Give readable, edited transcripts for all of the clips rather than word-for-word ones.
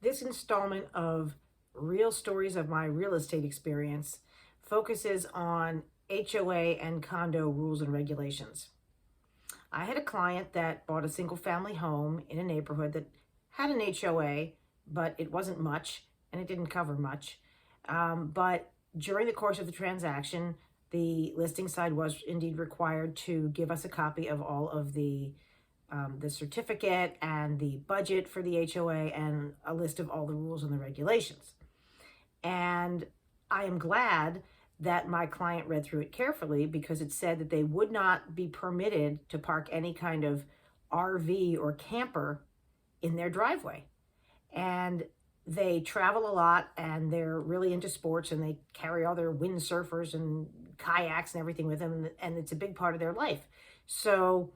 This installment of Real Stories of My Real Estate Experience focuses on HOA and condo rules and regulations. I had a client that bought a single family home in a neighborhood that had an HOA, but it wasn't much and it didn't cover much. But during the course of the transaction, the listing side was indeed required to give us a copy of all of the certificate and the budget for the HOA and a list of all the rules and the regulations. And I am glad that my client read through it carefully because it said that they would not be permitted to park any kind of RV or camper in their driveway. And they travel a lot and they're really into sports and they carry all their windsurfers and kayaks and everything with them. And it's a big part of their life. So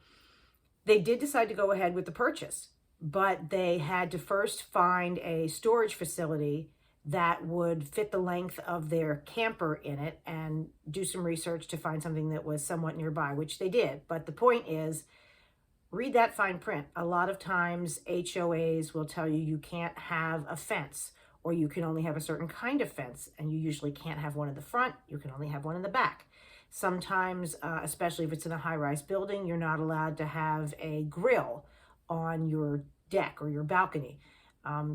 they did decide to go ahead with the purchase, but they had to first find a storage facility that would fit the length of their camper in it and do some research to find something that was somewhat nearby, which they did. But the point is, read that fine print. A lot of times HOAs will tell you you can't have a fence, or you can only have a certain kind of fence, and you usually can't have one in the front, you can only have one in the back. Sometimes, especially if it's in a high-rise building, you're not allowed to have a grill on your deck or your balcony.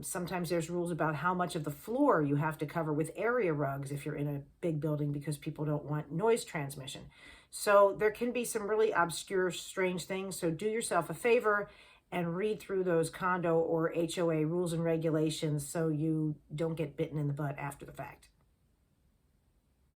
Sometimes there's rules about how much of the floor you have to cover with area rugs if you're in a big building because people don't want noise transmission. So there can be some really obscure, strange things. So do yourself a favor and read through those condo or HOA rules and regulations so you don't get bitten in the butt after the fact.